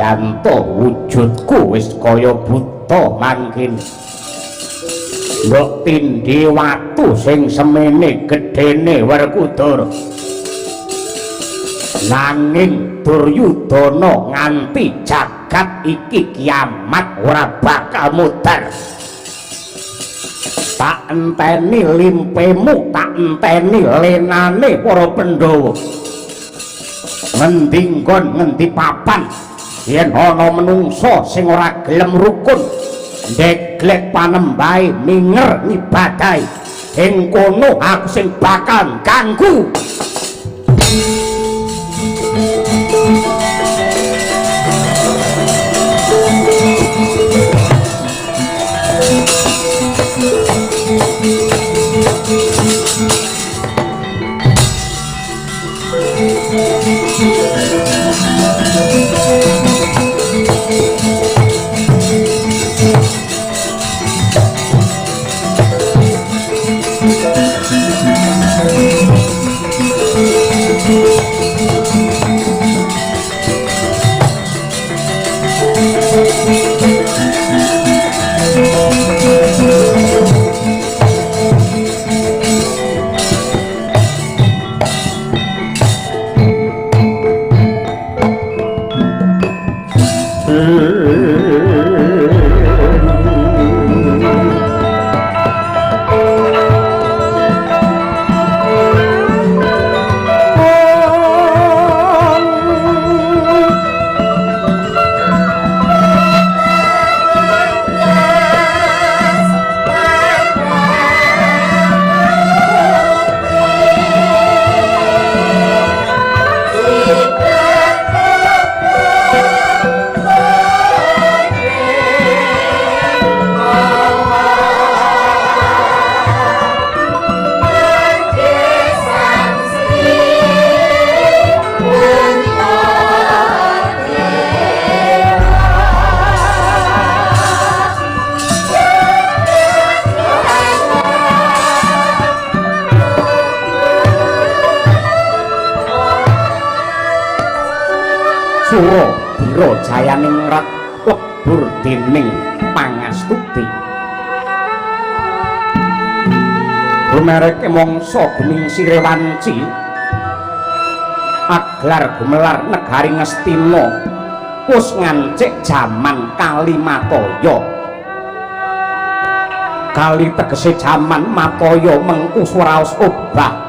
Pradanto wujudku wis kaya buta mangkin mbok tindhe watu sing semene gedene Werkudara nanging Duryudana nganti jagat iki kiamat ora bakal mudhar tak enteni limpemu tak enteni lenane para Pandhawa ngendi nggon ngendi papan yen ana menungsa sing ora gelem rukun ndeglek panembahe minger ngibadahi ing kono aku sing bakal ganggu Biro jayaning rat lebur dening pangastuti gumereke mangsa gening Sirewanci aglar gumelar negari Ngastina wis ngancik jaman Kalimataya kali tegese jaman Mataya mengku swaraos obah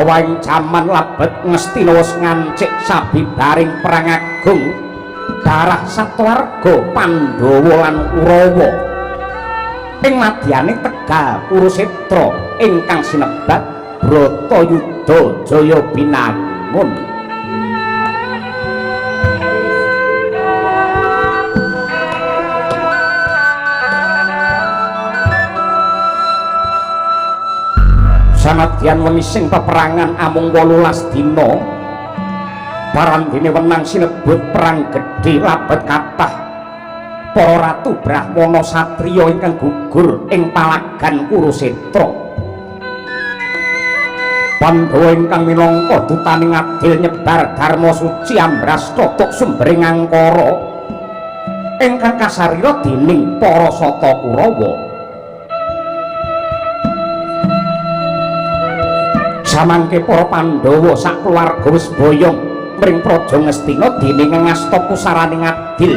waing jaman labet Ngastina wis ngancik sabibaring perang agung darah satwarga Pandhawa lan Kurawa ing madyane Tegal Kurusetra ingkang sinebat Bratayuda Jaya Binangun sanadyan wengi sing peperangan amung 18 dina parandene wenang sinebut perang gedhe labet kathah para ratu brahmana satriya ingkang gugur ing palagan Kurusetra Pandhawa ingkang minangka dutaning adil nyebar dharma suci ambrasta tuk sumbering angkara ingkang kasarira dening para sata Kurawa samangke para Pandhawa sak keluarga wis boyong mring praja Ngastina dening ngasta pusaraning adil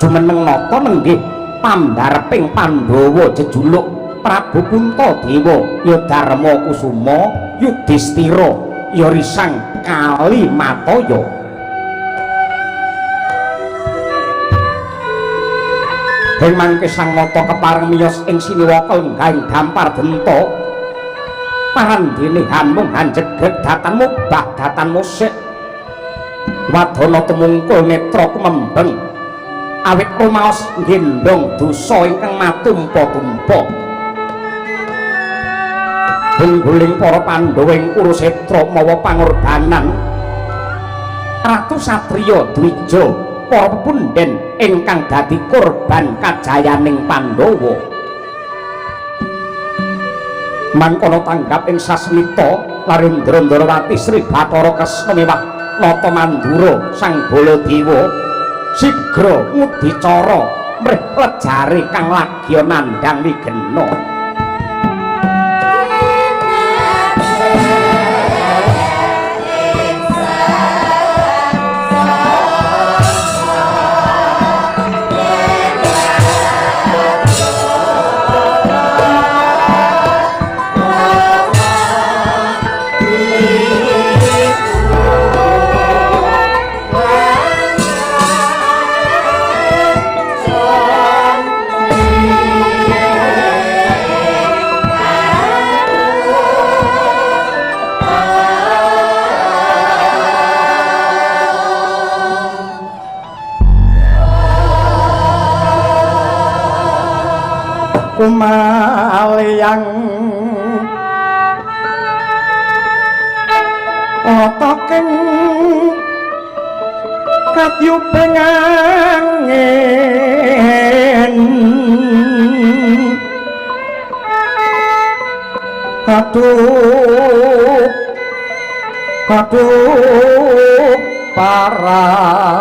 jumeneng nata nenggih pambareping Pandhawa jejuluk Prabu Puntadewa ya Darma Kusuma Yudhistira ya Risang Kalimataya ing mangke sang nata kepareng miyos ing Siniwaka lenggahing dampar benta parandene hamung hanjeget datan mubah datan musik wadana tumungkul netra kumembeng awit rumaos gendong dosa ingkang matumpa-tumpa bungguling para Pandhawa ing Kurusetra mawa pangorbanan Ratu Satriya Dwija para pepundhen ingkang dadi korban kajayaning Pandhawa mangkono tanggap ing sasmita Larendra Ndarawati Sri Bathara Kresna miwah Nata Mandura Sang Baladewa sigra ngudi cara mrih lejare kang lagi nandhang wigena kumalayang otoking katyuping angin aduh paran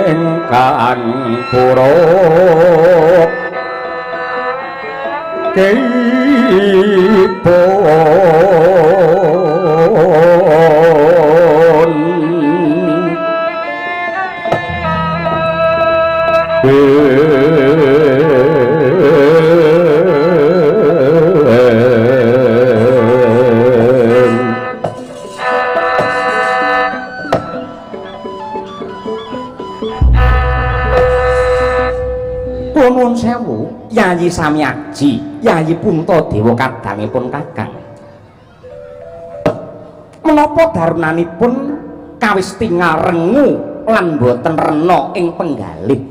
ingkang pura kipun nuwun sewu Yayi Samyaji Yayi Puntadewa kadangipun kakang menapa darunanipun kawis tingal rengu lan boten rena ing penggalih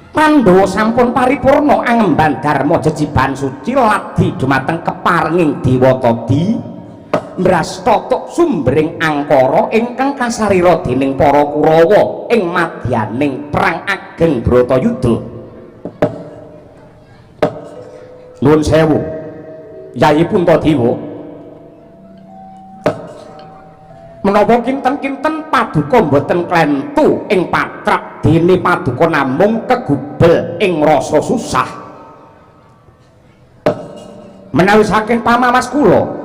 Pandhawa sampun paripurna angemban dharma jejiban suci ladi dumateng keparenging Dewatadi mrastata sumbering angkara ingkang kasarira dening para Kurawa ing madyaning perang ageng Bratayuda. Nuwun sewu, Yayi Puntadewa. Menawa kinten-kinten paduka boten klentu ing patrap dene paduka namung kegubel ing rasa susah. Menawi saking pamawas kula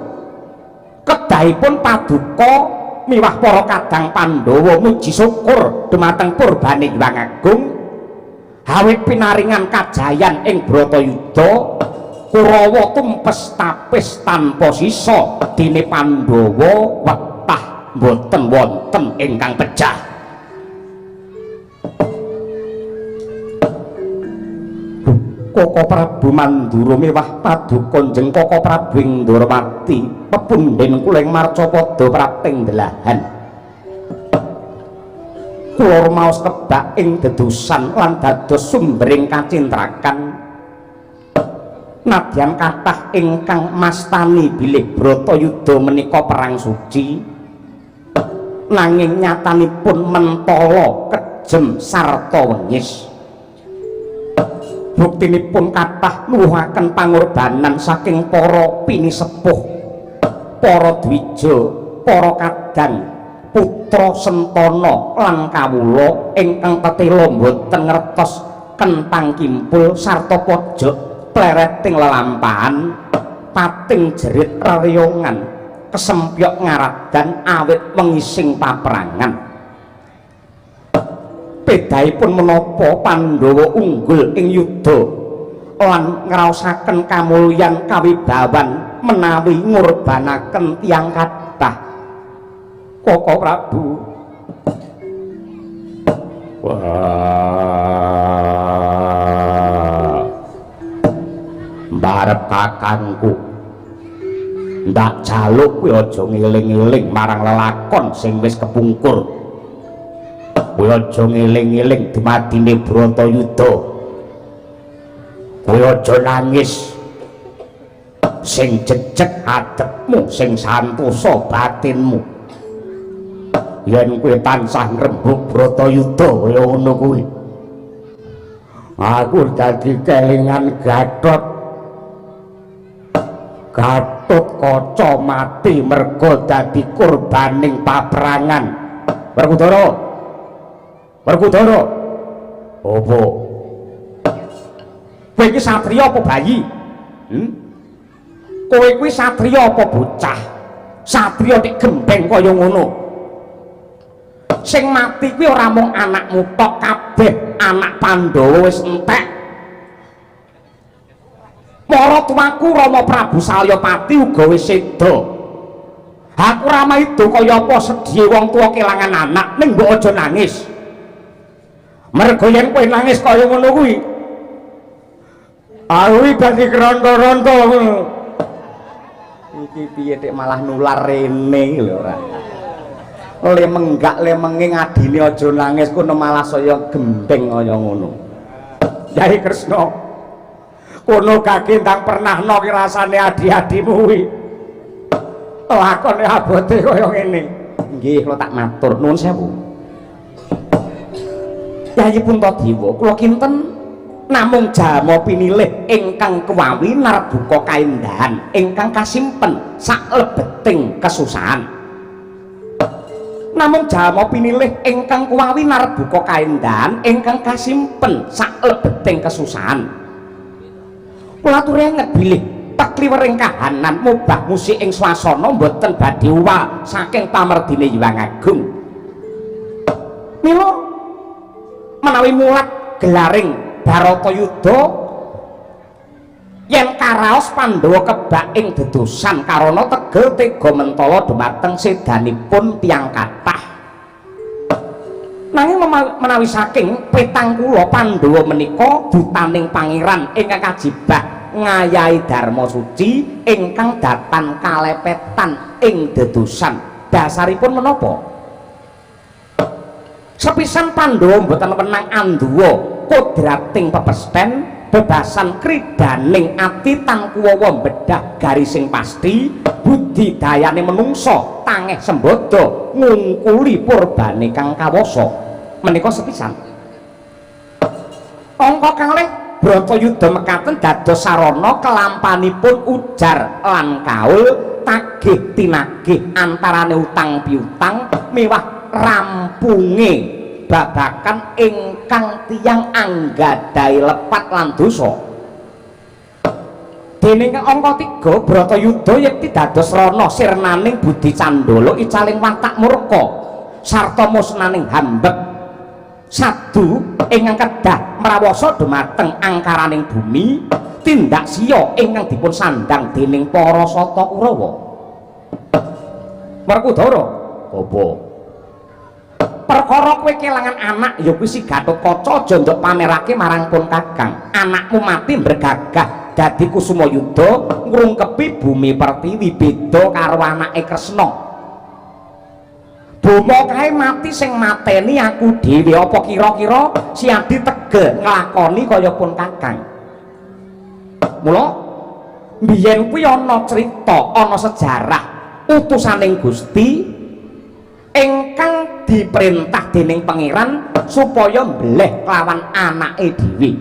kedahipun paduka miwah para kadang Pandhawa muji syukur dumateng purbane Hyang Agung awit pinaringan kajayan ing Bratayuda Kurawa tumpes tapis tanpa sisa dene Pandhawa wetah boten wonten ingkang pejah. Koko Prabu Mandura miwah paduka njeng Koko Prabu Indramati pepundhen kula ing Marcapada prapting delahan. Kula rumaos kebak ing dedusan lan dados sumbering kacintrakan. Nadyan kathah ingkang mastani bilih Bratayuda menika perang suci. Nanging nyatanipun mentala kejem sarta wengis. Buktinipun kathah nuwuhaken pangorbanan saking para pinisepuh, para dwija, para kadang, putra Sentana lan kawula ingkang tetela boten ngertos kentang kimpul sarta pojok plereting lelampahan pating jerit rereyongan kesempyok ngaradan awit wengising paperangan. Bedahipun menapa Pandhawa unggul ing yuda lan ngraosaken kamulyan kawibawan menawi ngurbanaken tiyang kathah. Koko Prabu mbarep kakangku ndak jaluk kuwi aja ngeling-eling marang lelakon sing wis kepungkur. Kowe aja ngeling-eling dumadine Bratayuda. Kowe aja nangis. Sing jejeg adepmu, sing santosa batinmu. Yen kowe tansah ngrembug Bratayuda kaya ngono kuwi. Aku dadi kelingan Gatot Gatotkaca mati merga dadi korbaning paprangan. Werkudara. Werkudara. Apa? Kowe iki satriya apa bayi? Kowe kuwi satriya apa bocah? Satriya nek gembeng kaya ngono. Sing mati kuwi ora mung anakmu tok, kabeh anak Pandhawa wis entek. Para tuaku Rama Prabu Salyapati uga wis seda. Aku Rama itu kaya apa sedhiye wong tuwa kelangan anak, ning mbok aja nangis. Mergo yen kowe nangis kaya ngono kuwi, aku dadi keronto-ronto. Iki piye tek malah nular rene lho ora. Le menggak le mengi ngadine aja nangis kono malah saya gembeng kaya ngono. Yai Kresna, kono kaki ndang pernah no rasane adi-adimu kuwi. Lakone abote kaya ngene. Nggih kula tak matur nuwun sewu. Yai Puntadewa, kula kinten namung jama pinilih ingkang kewawi narbuka kaendahan ingkang kasimpen saklebeting kesusahan. Namung jama pinilih ingkang kewawi narbuka kaendahan ingkang kasimpen saklebeting kesusahan. Kula aturi bilih tekliwering kahanan mubah musik ing swasana mboten badhe uwal saking pamerdine Hyang Agung. Mila menawi mulat gelaring Baratayuda yen karaos Pandhawa kebak ing dedosan karana tegel tega mentala dhumateng sedanipun tiyang kathah. Nanging menawi saking petang kula Pandhawa menika dutaning pangeran ingkang kajibah ngayahi dharma suci ingkang datan kalepetan ing dedosan. Dasaripun menapa? Sepisan Pandhawa mboten menang anduwa kodrating pepesten bebasan kridaning ati tan kuwawa mbedah garising pasti budidayane menungsa tangeh sembodo ngungkuli purbane kang kawasa menika sepisan. Angka kalih Bratayuda mekaten dados sarana kelampanipun ujar lan kaul tagih tinagih antarane utang piutang mewah rampunge babakan ingkang tiyang anggadhahi lepat lan dosa. Dening angka 3 Bratayuda yekti dados rana sirnaning Budi Candala icaling watak murka sarta musnaning hambek sadu ingkang kedah mrawasa dhumateng angkaraning bumi tindak siya ingkang dipun sandhang dening para Sata Kurawa. Werkudara, apa? Perkara kowe kelangan anak ya kuwi si Gatotkaca aja nduk pamerake marang pun Kakang. Anakmu mati bergagah dadi Kusumayuda ngrungkepi bumi pertiwi beda karo anake Kresna. Bomo kae mati sing mateni aku dhewe apa kira-kira si Adi tegel nglakoni kaya pun Kakang. Mula biyen kuwi ana crita, ana sejarah utusaning Gusti ingkang diperintah dening pangeran supaya mbleh kelawan anake dhewe.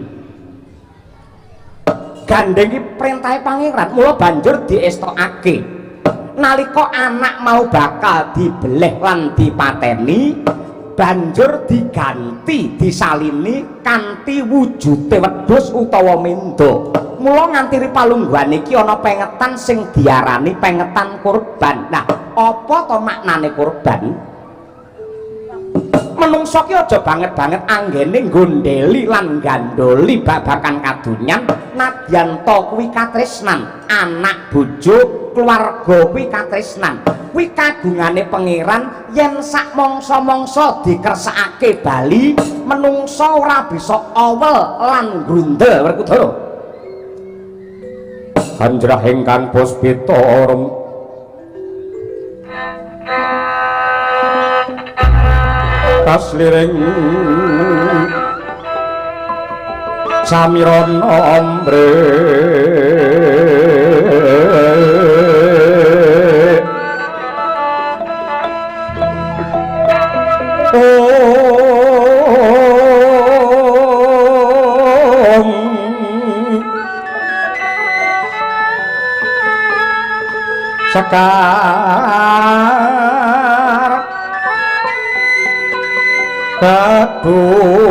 Gandeng iki perintahe pangeran, mula banjur diestokake. Nalika anak mau bakal dibeleh lan dipateni banjur diganti disalini kanthi wujude wedhus utawa mendo. Mula nganti palungguhan iki ana pengetan sing diarani pengetan kurban. Nah, apa to maknane kurban? Menungso ki aja banget-banget anggene gondeli lan gandoli babakan kadunyan nadyan to kuwi katresnan anak bojo keluarga kuwi katresnan kuwi kagungane pangeran yen sak mangsa-mangsa dikersakake bali menungso ora bisa awel lan grundel. Werkudara Kanjrah ingkang puspita kasliring samirana ombre sekar kadung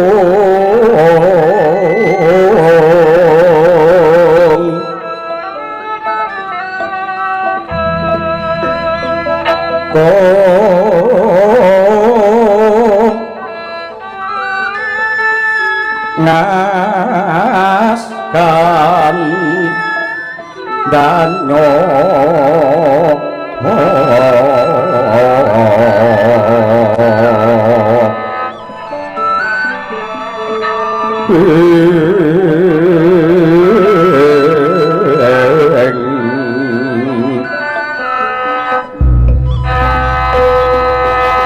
ngaskan danyo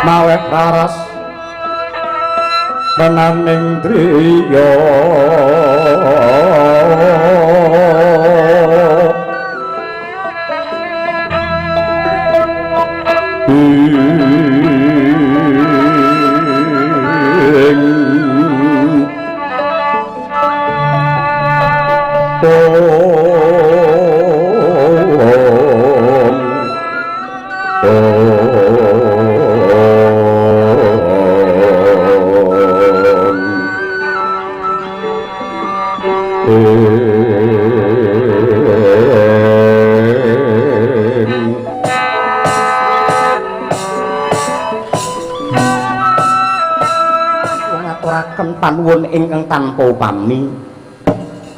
mawe karas menaning driya panuwun ingkang tanpa upami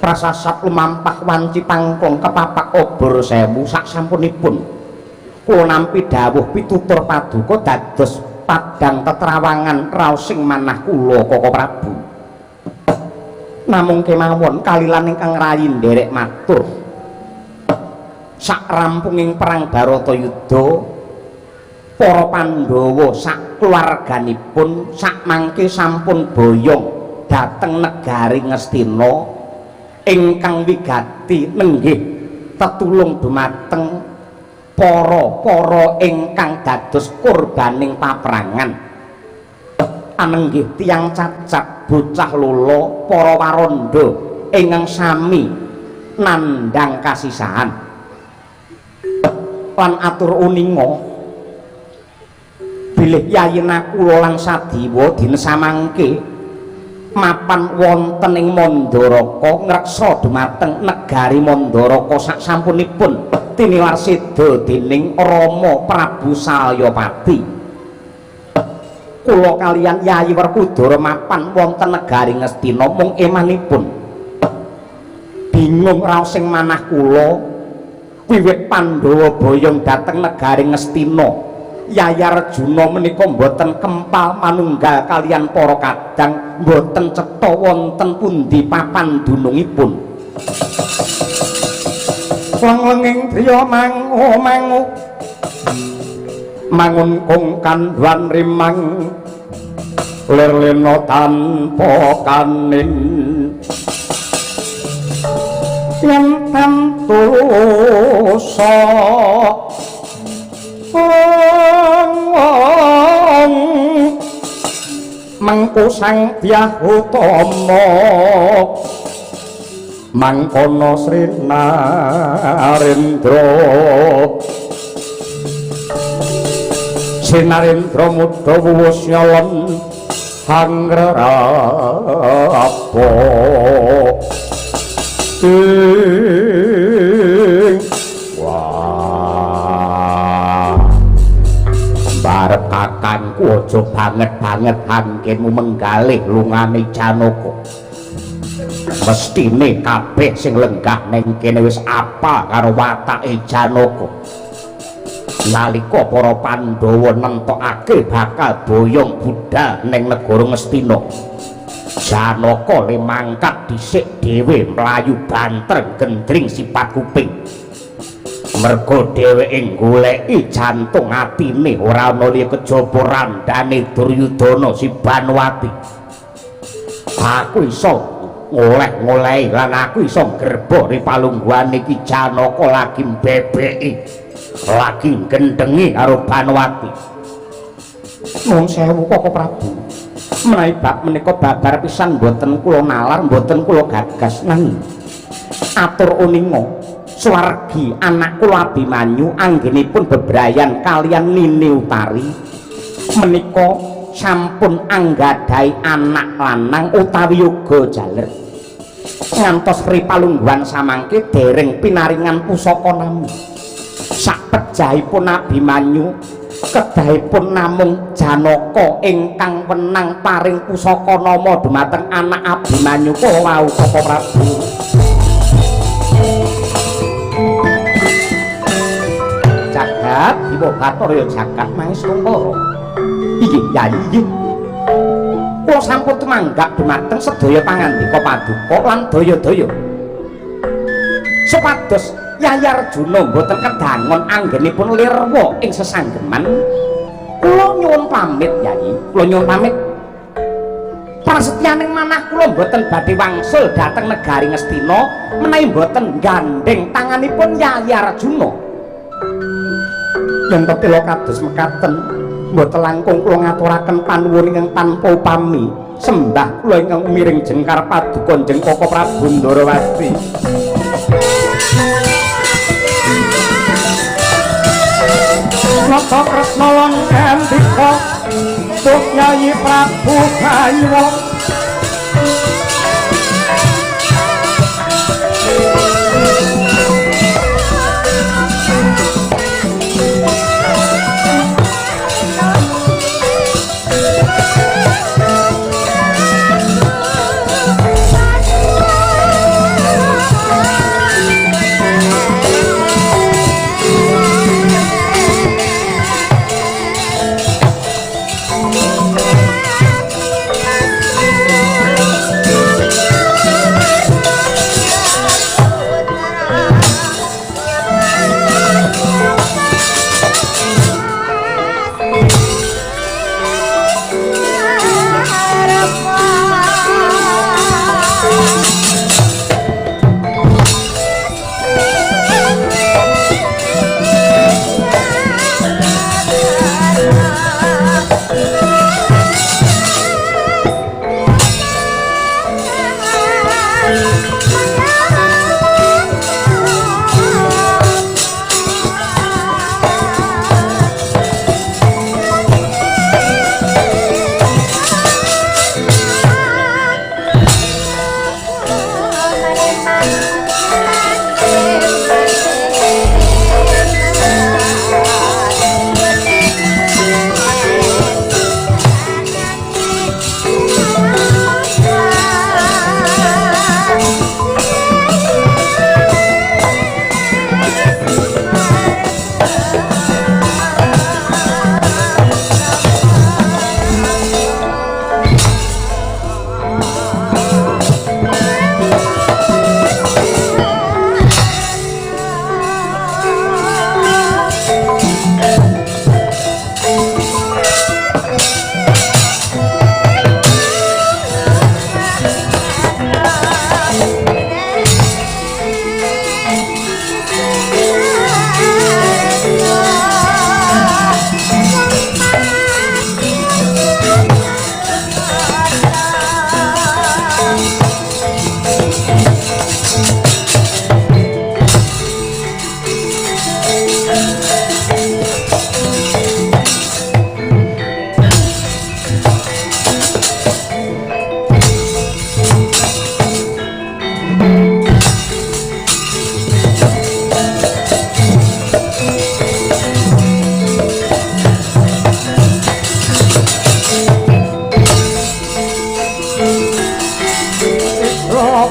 prasasat lumampah wanci pangkong kepapak obor sewu saksampunipun kula nampi dawuh pitutur paduka dados padang tetrawangan raosing manah kula Koko Prabu namung kemawon kalilan ingkang rayi nderek matur sak rampunging perang Baratayuda para Pandhawa sak keluarganipun sak mangke sampun boyong dhateng negari Ngastina ingkang wigati nenggih tetulung dumateng para ingkang dados korbaning paprangan anenggih tiyang cacat bocah lolo para waranda ingkang sami nandhang kasisahan lan atur uninga bilih yayena kula lan Sadiwa dinesamangke mapan wonten ing Mandaraka ngreksa dumateng negari Mandaraka saksampunipun tinilar seda dening Rama Prabu Salyapati kula kaliyan Yayi Werkudara mapan wonten negari Ngastina mung emanipun bingung raosing manah kula wiwit Pandhawa boyong dhateng negari Ngastina Yayi Arjuna menika mboten kempal manunggal kaliyan para kadang mboten cetha wonten pundi papan dunungipun wenging driya mangu mangun kung kandhuan rimang lir-lena tanpa kanin yen tantusa mangku sang Dyah Utama mangkono Sri Narendra Sinarendra muda wuwus nyolon hangrapa barep kakangku aja banget-banget anggenmu menggalih lungane Janaka mestine kabeh sing lenggah ning kene wis apa karo watake Janaka nalika para Pandhawa nentokake bakal boyong budhal ning negara Ngastina Janaka le mangkat dhisik dhewe mlayu banter gendring sipat kuping mergo dheweke goleki jantung atine ora ana liya kejaba randane Duryudana si Banwati aku iso ngoleh-ngolehi lan aku iso grebo ripalungguhan iki Janaka lagi mbebeki lagi gendhengi karo Banwati nuwun sewu Koko Prabu menawi bab menika babar pisan mboten kula nalar mboten kula gagas nanging atur uninga Suwargi anak kula Abimanyu anggenipun bebrayan kalian Nini Utari menika sampun anggadhahi anak lanang utawi yoga jaler ngantos ripalungguhan samangke dereng pinaringan pusaka nami sapejahipun Abimanyu kedahipun namung Janaka ingkang wenang paring pusaka nama dumateng anak Abimanyu kula wau Koko Prabu jagat Dewa Bathara jagat Maeswara inggih Yayi inggih kula sampun tumanggap dumateng sedaya pangandika paduka lan daya-daya supados Yayi Arjuna mboten kedangon anggenipun lirwa ing sesanggeman kula nyuwun pamit Yayi kula nyuwun pamit prasetyaning manah kula mboten badhe wangsul dhateng negari Ngastina menawi mboten gandeng tanganipun Yayi Arjuna yen tetela kados mekaten mboten langkung kula ngaturaken panuwun ingkang tanpa upami sembah kula ingkang miring jengkar paduka Njeng Koko Prabu Ndarawati Nata Kresna lan Kandika Duh Yayi Prabu Haywa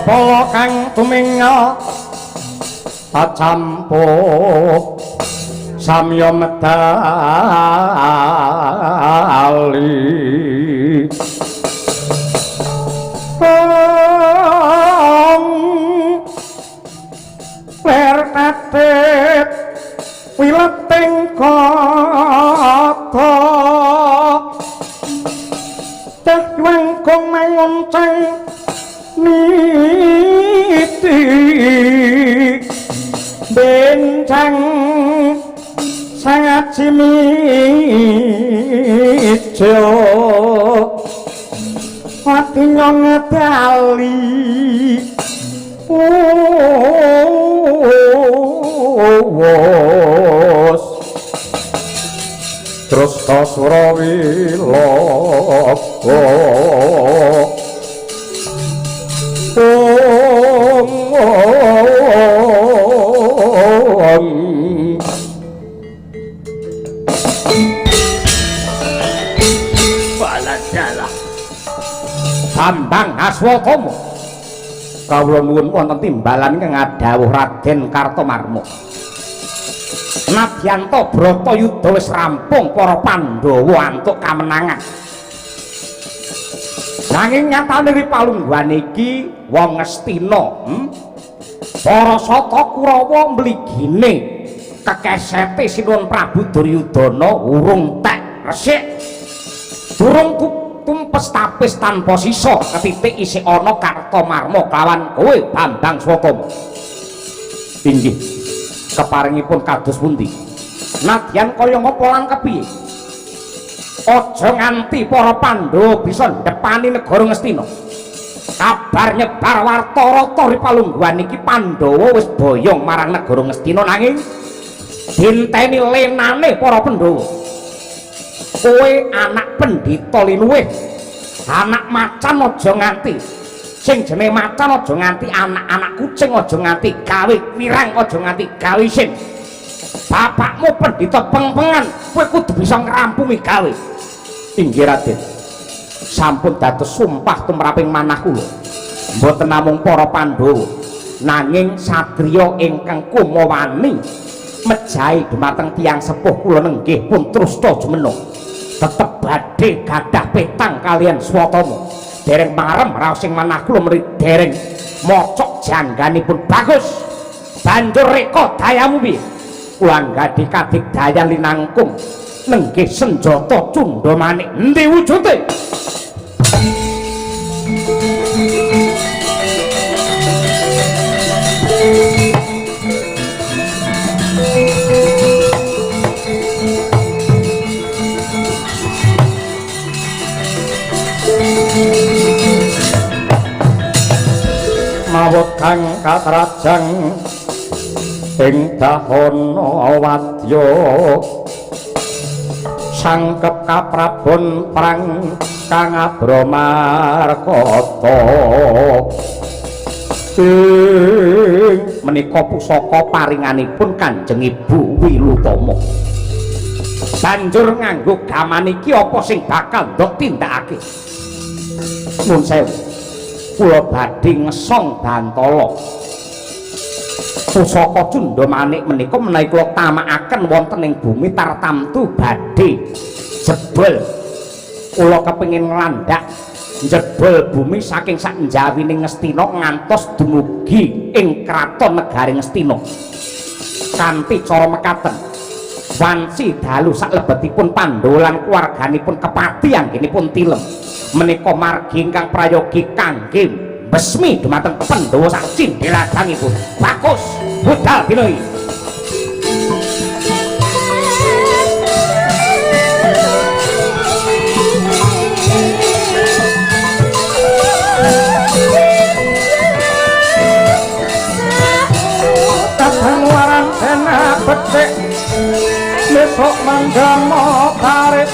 Pala kang tuminga pacampuk samya medali ler katet wileting kata teh wangkung mangonceng niti bencang sangat simijo hati nyong dali Surawila Baladalah Bambang Aswatama kawula nuwun wonten timbalan ingkang dawuh Raden Kartomarma Nadyanto Bratayuda wis rampung para Pandhawa antuk kamenangan nanging nyatane Ripalungguhan iki wong Ngastina para Sata Kurawa mligine kekesete Sinuwun Prabu Duryudana urung tek resik durung tumpes tapis tanpa sisa ketitik isih ana Kartomarma kelawan kowe Bambang Swatama inggih keparingipun kados pundi nadyan kaya ngapa lan kepiye aja nganti para Pandhawa bisa ndepani negara Ngastina kabar nyebar warta rata Ripalungguhan iki Pandhawa wis boyong marang negara Ngastina nanging dinteni lenane para Pandhawa kowe anak pendhita linuwih anak macan aja nganti sing jenenge macan aja nganti anak-anak kucing aja nganti gawe wirang aja nganti gawe isin bapakmu pendhita pengpengan kowe kudu bisa ngrampungi gawe inggih Raden sampun dados sumpah tumraping manah kula mboten namung para Pandhawa nanging satriya ingkang kumawani mejahi dumateng tiyang sepuh kula nenggih pun trusta jumeneng tetep badhe gadah petang kalian Swatama dereng marem raos sing manah kula mriki dereng mocok jangganipun bagus banjur reka dayamu piye kula nggadi kadigdayan linangkung nenggih senjata cundha manik endi wujude mawut kang katrajang ing dahana wadya sangkep kaprabon perang kang Abramarkata menika pusaka paringanipun Kanjeng Ibu Wilutama banjur nganggo gaman iki apa sing bakal ndok tindakake nuwun sewu kula badhe ngesong Bantala pusaka cundha manik menika menawi kula tamakaken wonten ing bumi tartamtu badhe jebol kula kepengin nglandhak jebol bumi saking sak njawining Ngastina ngantos dumugi ing kraton negari Ngastina kanthi cara mekaten wanci dalu saklebetipun Pandhawa lan keluarganipun kepati anggenipun tilem menika margi ingkang prayogi kangge besmi dumateng Pandhawa sak cindheladangipun bagus budal dina iki kasamuaran sena becik besok manggama karet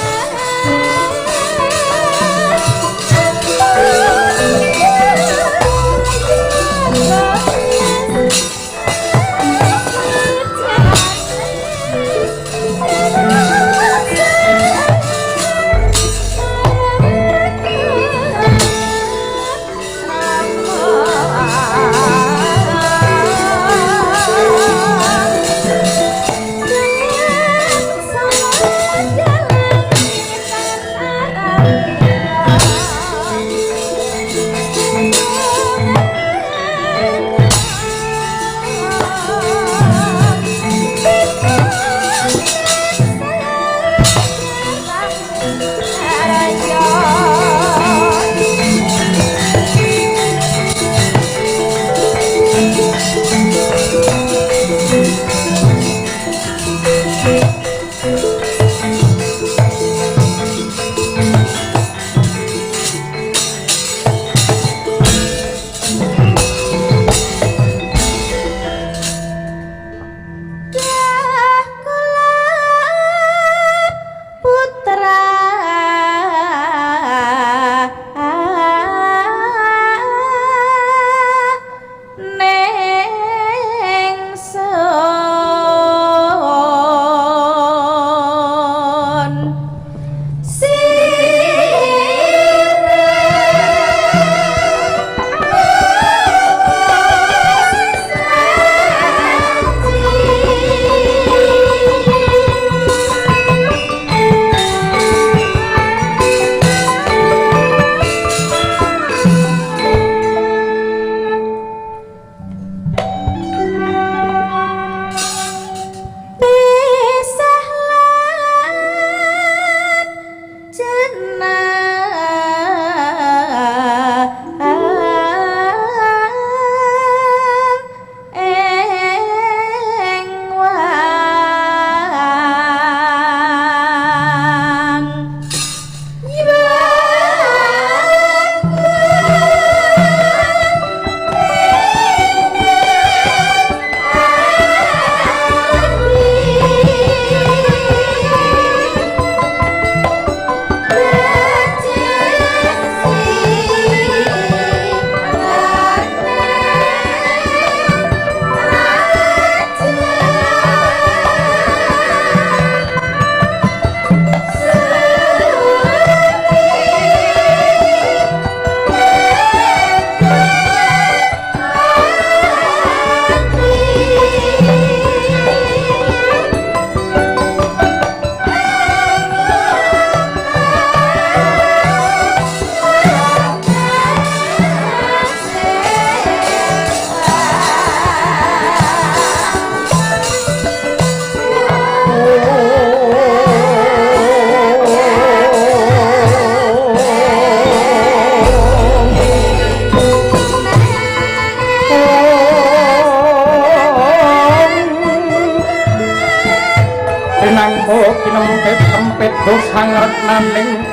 kusangreknaning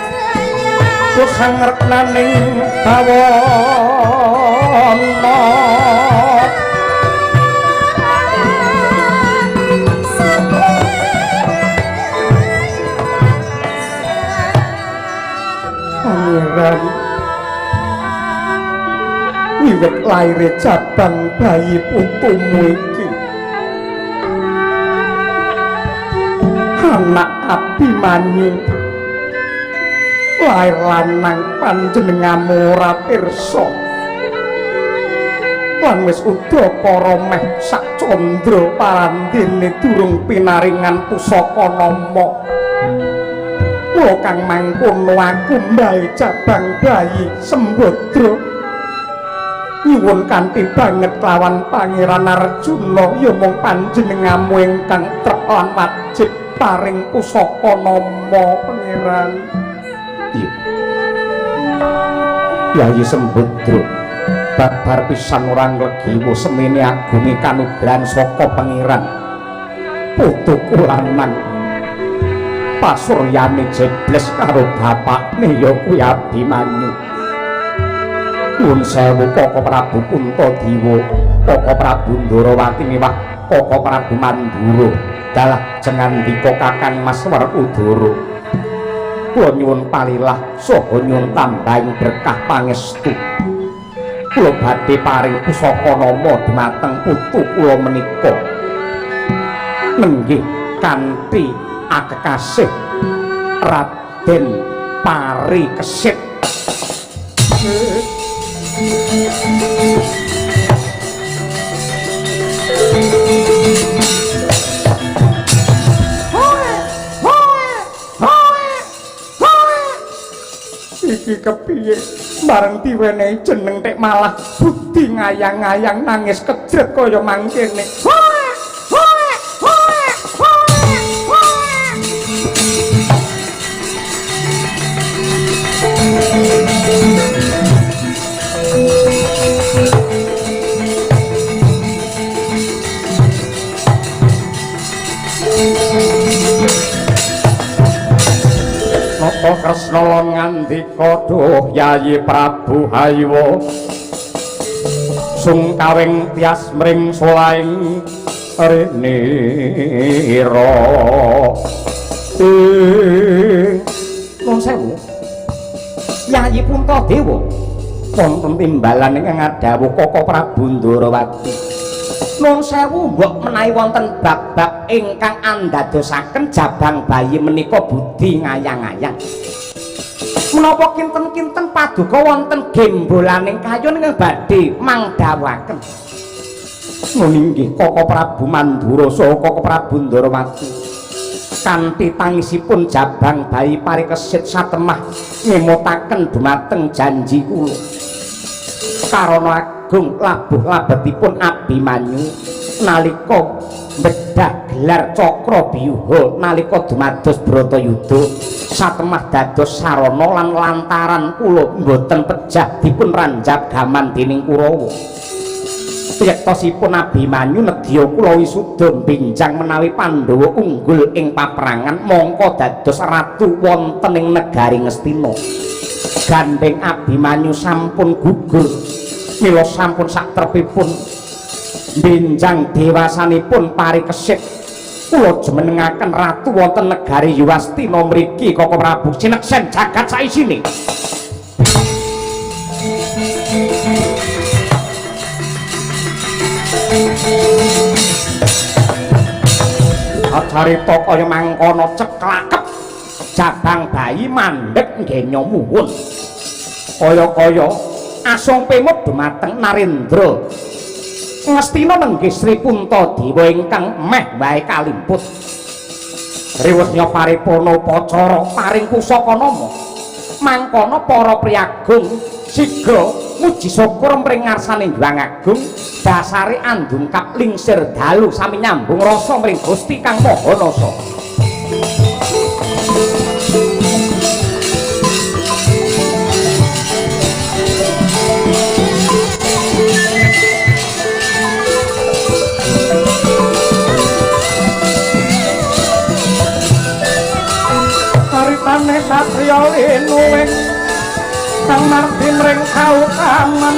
bawana pangeran wiwit laire cabang bayi putumu iki anak Abimanyu lair lanang panjenenganmu ora pirsa lan wis uda para meh sak candra parandene durung pinaringan pusaka nama mula kang mangkono aku mbae cabang bayi Sembadra nyuwun kanthi banget lawan Pangeran Arjuna ya mung panjenenganmu ingkang trep lan wajib paring pusaka nama Pangeran. Iya. Yayi Sembadra babar pisan ora nglegiwa semene agunge kanugrahan saka Pangeran. Putuku lanang pasuryane jebles karo bapakne ya kuwi Abimanyu. Nuwun sewu Koko Prabu Kuntadewa, Koko Prabu Ndarawati miwah Koko Prabu Mandura. Dalah jengandika Kakang Mas Werkudara. Kula nyuwun palilah saha nyuwun tambahing berkah pangestu. Kula badhe paring pusaka nama dhumateng putu kula menika. Nenggih kanthi akekasih Raden Parikesit. Iki kepiye bareng diwenehi jeneng tek malah budi ngayang-ngayang nangis kejret kaya mangkene. Napa Kresna ngandika duh Yayi Prabu Haywa sungkawing tias mring solaing renira. Nuwun sewu Yayi Puntadewa wonten timbalan ingkang adhawuh Koko Prabu Ndarawati. Nuwun sewu mbok menawi wonten bab-bab ingkang andadosaken jabang bayi menika budi ngayang-ayang. Menapa kinten-kinten paduka wonten gembolaning kayun ingkang badhe mangdhawaken. Nun inggih Koko Prabu Mandura saha Koko Prabu Ndarawati kanthi tangisipun jabang bayi Parikesit satemah ngemutaken dhumateng janji kula. Karana agung labuh labetipun Abimanyu nalika mbedhah gelar Cakrabyuha nalika dumados Bratayuda satemah dados sarana lan lantaran kula mboten pejah dipun ranjab gaman dening Kurawa. Yektosipun Abimanyu nedya kula wisuda benjang menawi Pandhawa unggul ing paperangan mongko dados ratu wonten ing negari Ngastina. Gandeng Abimanyu sampun gugur mila sampun saktrepipun benjang dewasanipun Parikesit kula jumenengaken ratu wonten negari Yuwastina mriki Koko Prabu sineksen jagat saisine. Acarita kaya mangkono ceklakep jabang bayi mandheg ngenya muwun kaya-kaya asung pemut dumateng Narendra Ngastina nenggih Sri Puntadewa ingkang meh wae kalimput riwesnya paripurna upacara paring pusaka nama mangkono para priyagung sigra muji syukur mring ngarsaning Hyang Agung dasare andungkap lingsir dalu sami nyambung rasa mring Gusti Kang Mahanasa. ring kautaman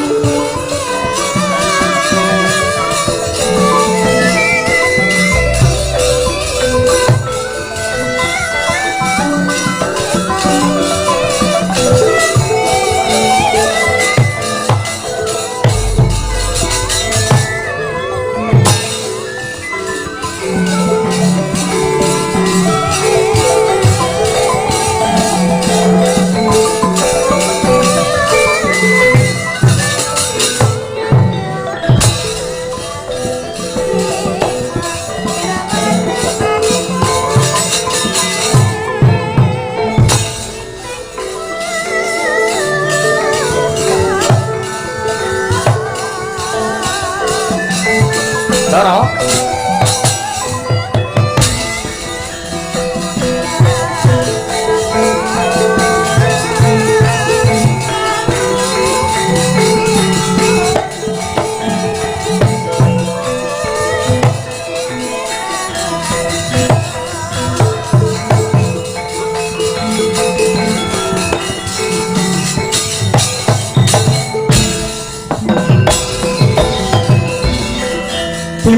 Doro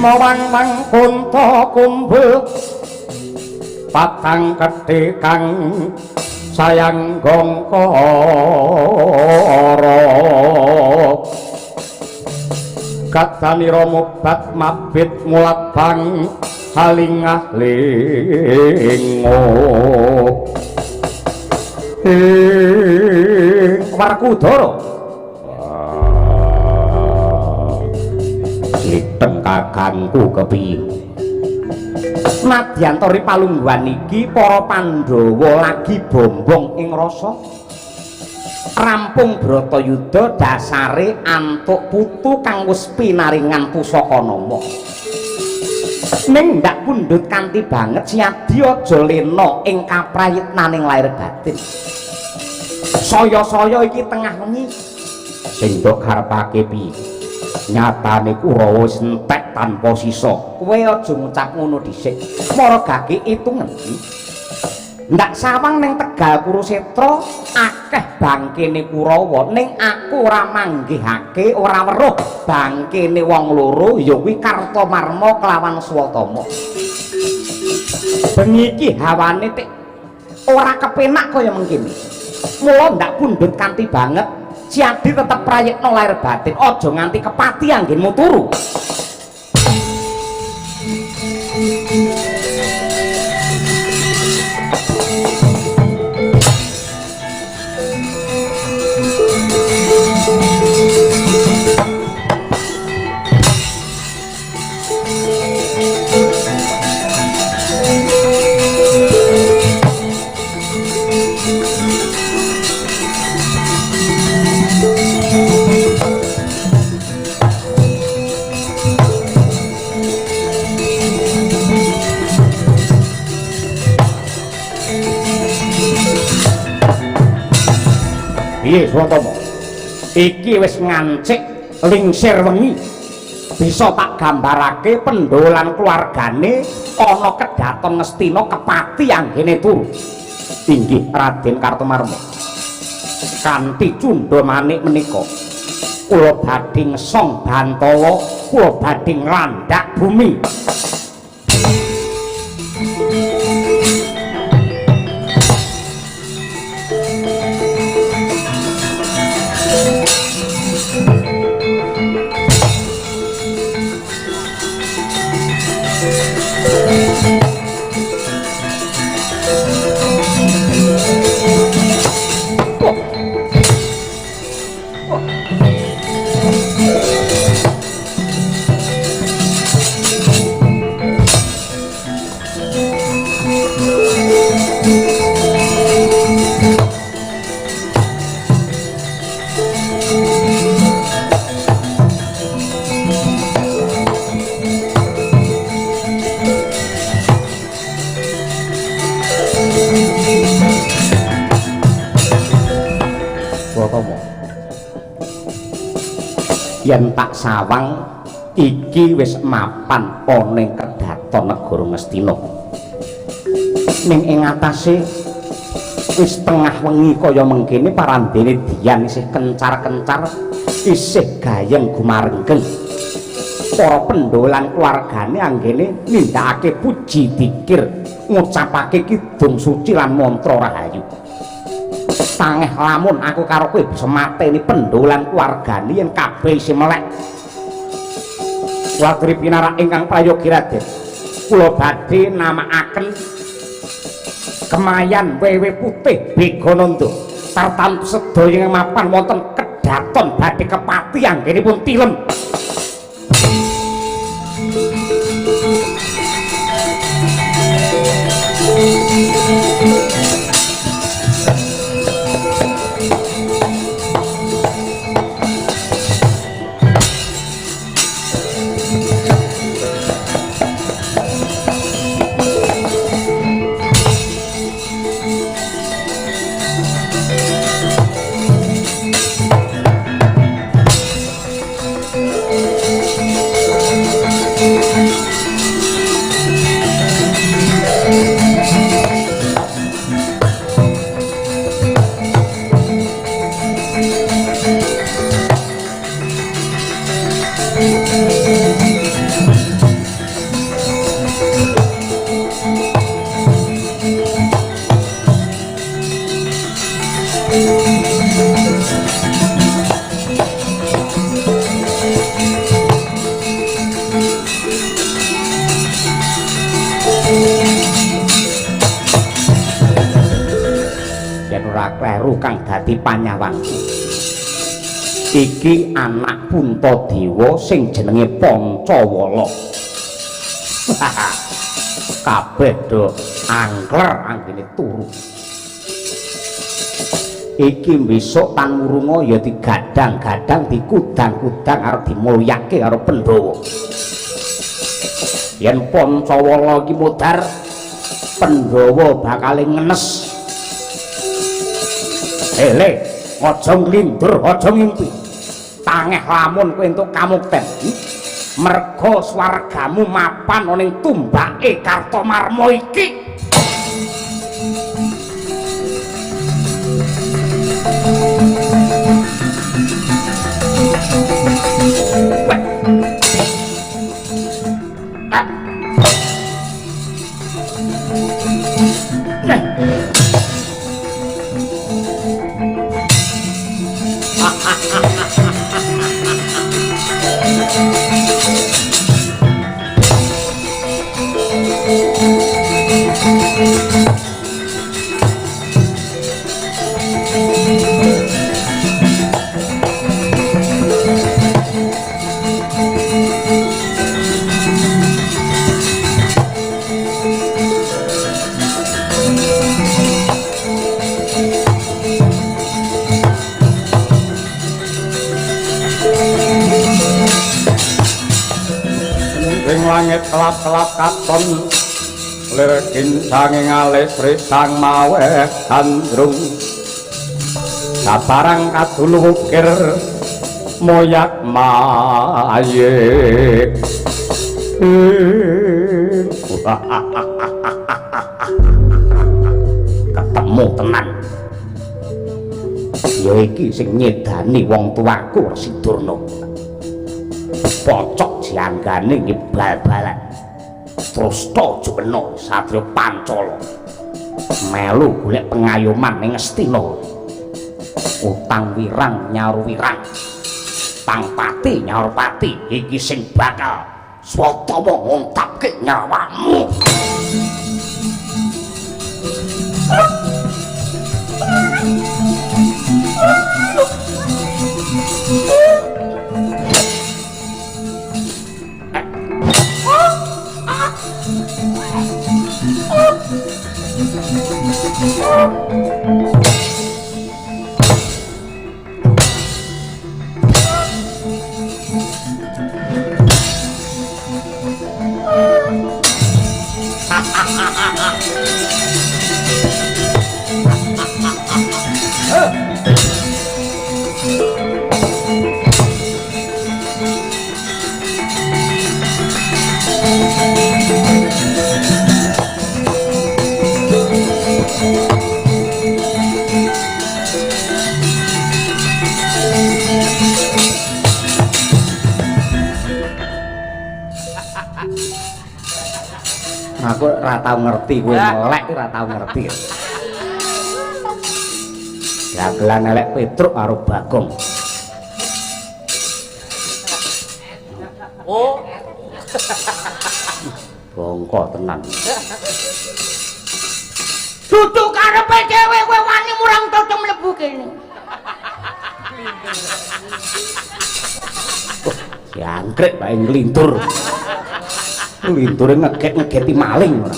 Mawang mang kunta kumbul patang gedhe kang sayang gongkara katanira mobat mabit mulat bang halingah lingo Werkudara liteng kakangku kepiye nadyan tori palungguhan iki para Pandhawa lagi bombong ing rasa rampung Bratayuda dasare antuk putu kang wis pinaringan pusaka nama ning ndak pundhut kanthi banget siadi aja lena ing kaprayitnaning lair batin saya-saya iki tengah wengi sing mbok karepake piye nyatane Kurawa wis entek tanpa sisa kowe aja ngucap ngono dhisik margake itungan ndak sawang ning Tegal Kurusetra akeh bangkene Kurawa ning aku ora manggihake ora weruh bangkene wong loro ya kuwi Kartamarma kelawan Swatama bengi iki hawane tik ora kepenak kaya mengkene mula ndak pundhut kanthi banget Siadi tetep prayekno lair batin aja nganti kepati anggenmu turu piye Swatama iki wis ngancik lingsir wengi bisa tak gambarake pendolan keluargane ana kedaton Ngastina kepati anggene turu inggih Raden Kartamarma kanthi cundha manik menika kula badhe ngesong Bantawa kula badhe nglandhak bumi yen tak sawang iki wis mapan ana ing kedaton negara Ngastina ning ing atase wis tengah wengi kaya mengkene parandene diyan isih kencar-kencar isih gayeng gumarenggeng para pendolan keluargane anggene nindakake puji dikir ngucapake kidung suci lan mantra rahayu tangeh lamun aku karo kowe bisa mateni pendolan keluargane yen kabeh isih melek Watri pinarak ingkang prayogi Raden kula badhe namakaken Kemayan Wewe Putih Begonando tartantu sedaya mapan wonten kedaton badhe kepati anggenipun tilem kang dadi panyawang iki anak Puntadewa sing jenenge Pancawala kabeh do angler anggene turu iki besok tan murunga ya digadang-gadang dikudang-kudang arep dimulyake karo Pandhawa yen Pancawala iki modar Pandhawa bakal ngenes Ele, aja nglindur, aja ngimpi. Tangeh lamun kowe entuk kamukten. Merga swargamu mapan ana ning tumbake Kartamarma iki. Langit kelap-kelap katon lirkin sanging alis risang mawe kandrung sabarang kadulu ukir moyak mayik ketemu tenan ya iki sing nyedani wong tuaku Resi Durna pocok janggane nggih bal-balan terus to Jumena Satya Pancala melu golek pengayoman ning Ngastina utang wirang nyaur wirang pangpati nyaur pati iki sing bakal swatama ngontapke nyawamu Aku ora tau ngerti kowe melek ora tau ngerti. Dagelan elek Petruk karo Bagong. Oh. Bongko tenan. Duduk karepe dhewe kowe wani murang toto mlebu kene. Jangkrik bae nglintur. Nglinture ngegeti maling ora.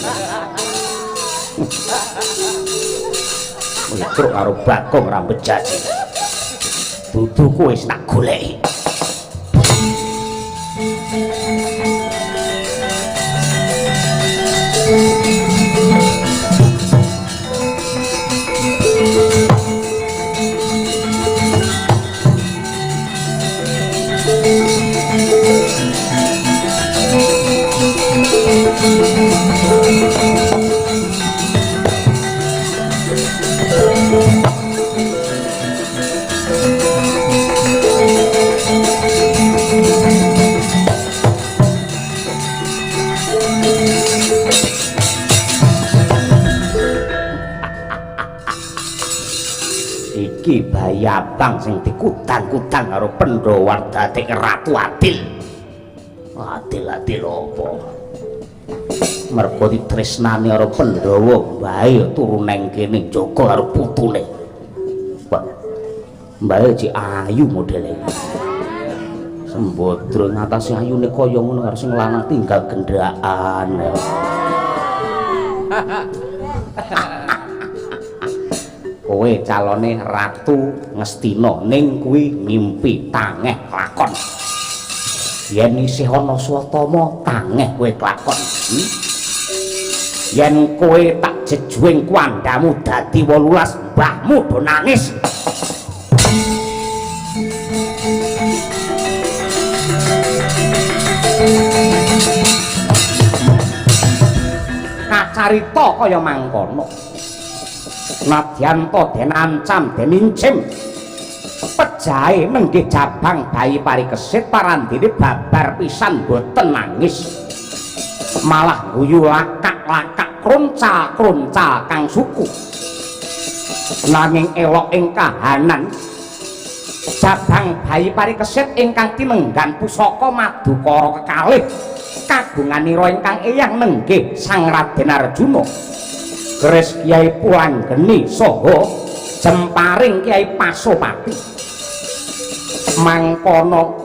Petruk karo Bagong rambut jaji. Dudu kowe wis tak goleki. Iki bayi abang sing dikutang-kutang karo Pandhawa dadi Ratu Adil. Adil apa? Mergo ditresnani karo Pandhawa, bae turu nang kene jaga karo putune. Bae cek ayu modele. Sembodro ngatasi ayune kaya ngono karo sing lanang tinggal gendaan. Kowe calone Ratu Ngastina ning kuwi ngimpi tangeh lakon. Yen isih ana swatama tangeh kowe lakon. Yen kowe tak jejuing kuandamu dadi 18 mbahmu do nangis. Kacarita kaya mangkono. Nadyan to den ancam den incim pejahe nenggih jabang bayi parikesit parandene babar pisan boten nangis malah guyu lakak-lakak kronca-kronca kang suku nanging elok ing kahanan jabang bayi parikesit ingkang tinenggan pusaka madukara kekalih kagunganira ingkang eyang nenggih Sang Raden Arjuna Gres Kyai Pulanggeni saha jemparing Kyai Pasopati mangkono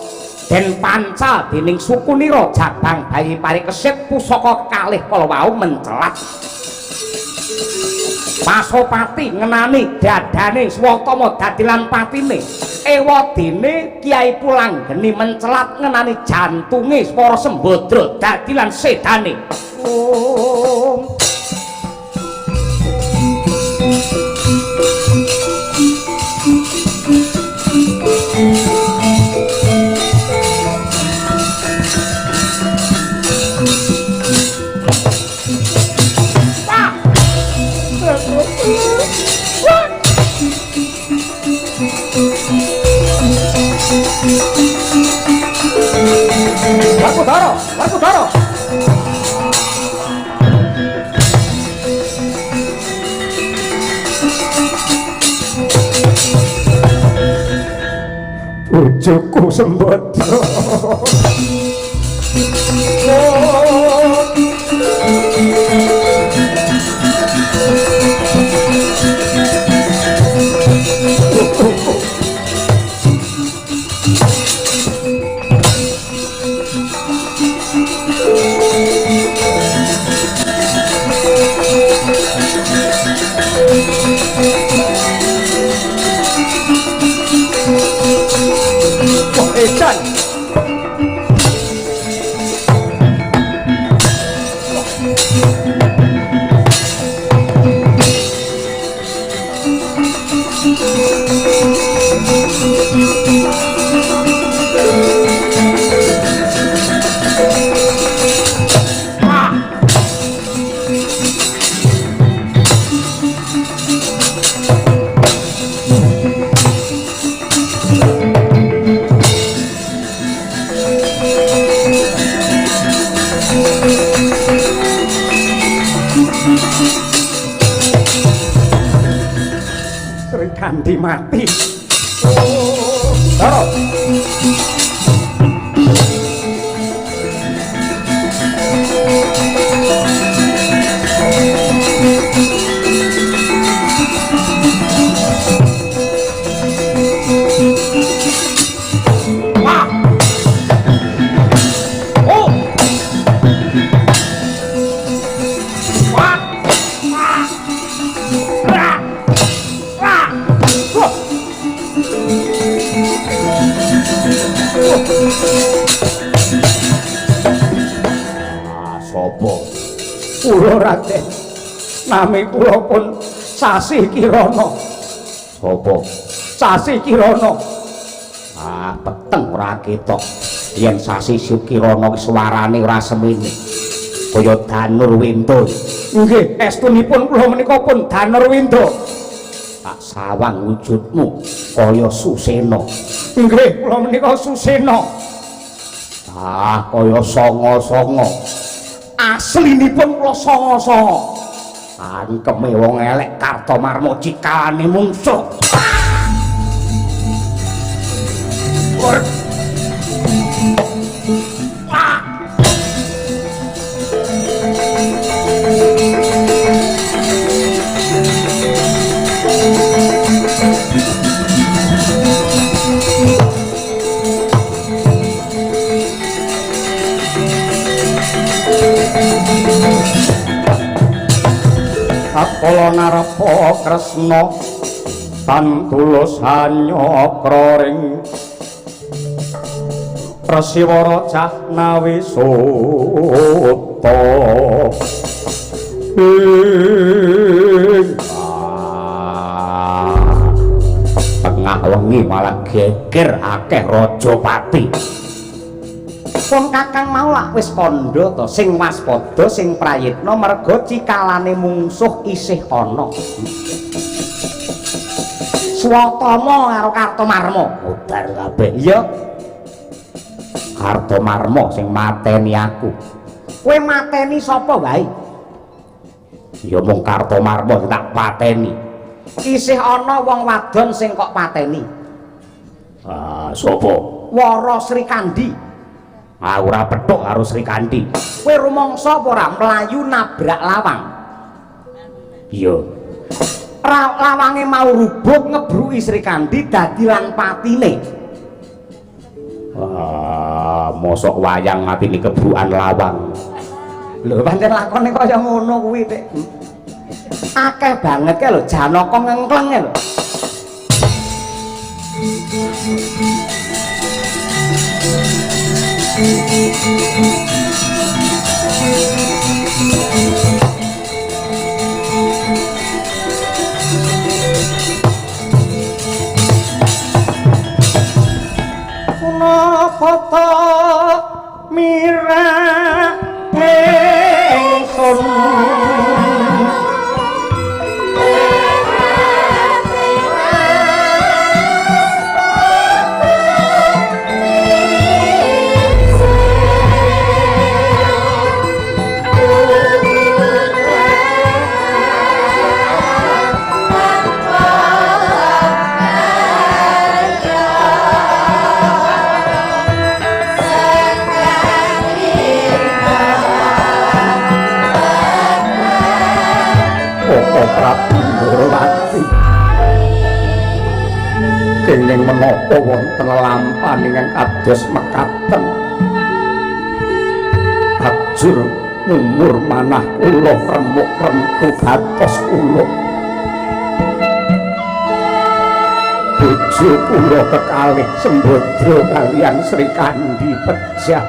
den pancal dening sukunira jabang bayi parikesit pusaka kalih kala wau mencelat Pasopati ngenani dadane swatama dadi lan patine ewadene Kyai Pulanggeni mencelat ngenani jantunge para Sembadra dadi lan sedane. Warkudara, Warkudara. Bojoku Sembadra. Edan. Srikandhi mati. Dara. Kula Raden, nami kula pun Sasi Kirana. Sapa? Sasi Kirana. Peteng ora ketok. Yen Sasi Kirana suarane ora semene. Kaya Danurwinda. Nggih, estunipun kula menika pun Danurwinda. Tak sawang wujudmu kaya Susena. Nggih, kula menika Susena. Kaya songo-songo. Aslinipun kula songo-songo. Angkeme wong elek Kartomarma cikalane mungsuh. Kala narepa Kresna tan tulus hanyakra ring Prasiwara Jahnawi Suta tengah wengi malah geger akeh Rajapati. Pun kakang mau lak wis kandha to sing waspada sing prayitna merga cikalane mungsuh isih ana. Swatama karo Kartomarma udar kabeh. Iya. Kartomarma sing mateni aku. Kowe mateni sapa wae? Ya mung Kartomarma tak pateni. Isih ana wong wadon sing kok pateni. Sapa? Wara Srikandhi. Ora petuk karo Srikandhi. Kowe rumangsa apa ora mlayu nabrak lawang? Iya. Lawange mau rubuh ngebruki Srikandhi dadi lan patine. Mosok wayang matine kebrukan lawang. Lho pancen lakone kaya ngono kuwi, Dik. Akeh banget ke lho Janaka ngengklenge lho. Punapa ta mirah ingsun kenging menapa wonten lampahan ingkang kados mekaten ajur umur manah kula remuk-remku batos kula bojo kula kekalih Sembadra kaliyan Srikandhi pejah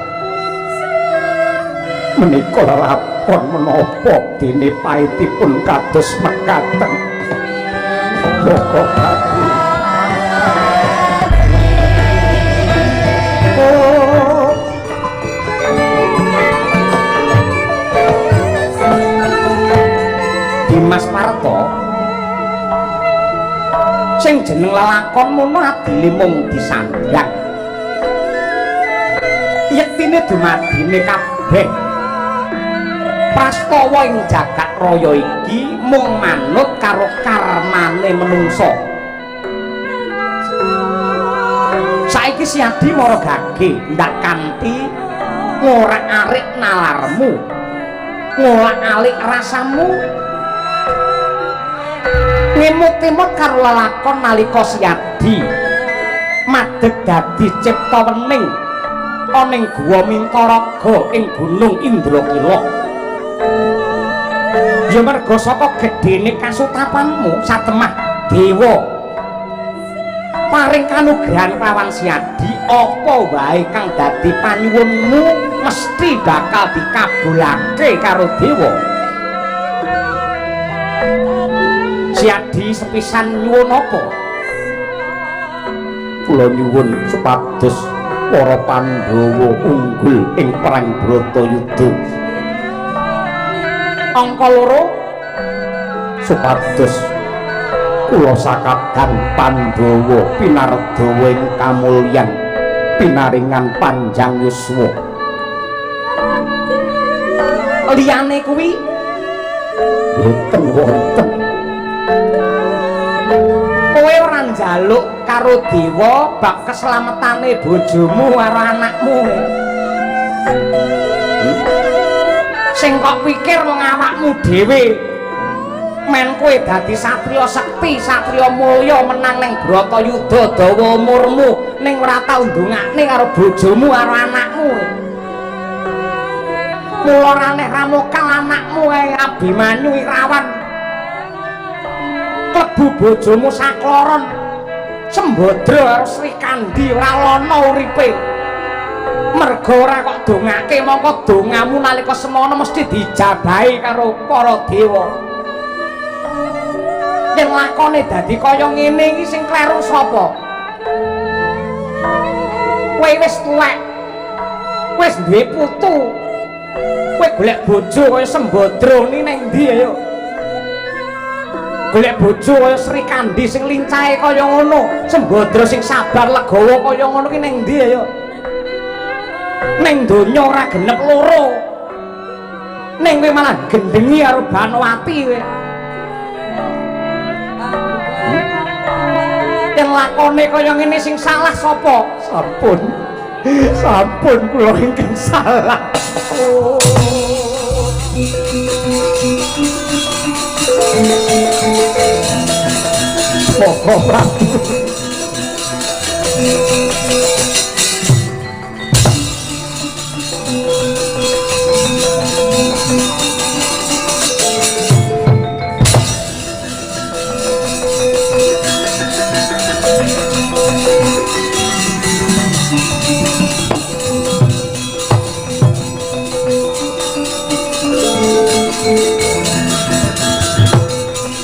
menika lapor menapa dene paitipun kados mekaten Boko Pati Dimas Parto sing jeneng lelakon mono adile mung disandhang yektine dumadine kabeh prastawa ing jagat raya iki mung manut karo karmane menungsa iki Siadi mara gage ndak kanthi ngorak-arik nalarmu ngolak-alik rasamu ngemut-emut karo lelakon nalika Siadi madeg dadi cipta wening ana ing guwa Mintaraga ing Gunung Indrakila. Ya merga saka gedhene kasutapanmu satemah dewa paring kanugrahan prawan Siadi apa wae kang dadi panyuwunmu mesti bakal dikabulake karo dewa. Siadi sepisan nyuwun apa? Kula nyuwun supados para Pandhawa unggul ing perang Bratayuda. Angka loro supados kula sakadang Pandhawa pinardawa ing kamulyan pinaringan panjang yuswa. Liyane kuwi boten wonten. Kowe ora njaluk karo dewa bab keslametane bojomu karo anakmu. Sing kok pikir wong awakmu dhewe men kowe dadi satriya sekti, satriya mulya menang ning Bratayuda dawa umurmu ning ora tau ndongakne karo bojomu karo anakmu. Mula raneh ramukal anakmu ae Abimanyu Irawan. Klebu bojomu sakloron Sembadra karo Srikandi ora lono uripe. Merga ora kok dongake mongko dongamu nalika semana mesti dijabahi karo para dewa. Yen lakone dadi kaya ngene iki sing kleru sapa? Kowe wis tuwek. Wis duwe putu. Kowe golek bojo kaya Sembadra ni ning ndi ayo? Golek bojo kaya Srikandi sing lincahe kaya ngono, Sembadra sing sabar legawa kaya ngono ki ning ndi ayo? Ning donya ora genep loro. Ning kowe malah gendengi karo Banowati kowe. Yen lakone kaya ngene sing salah sapa? Sampun. Sampun kula ingkang salah. Oh. Prabu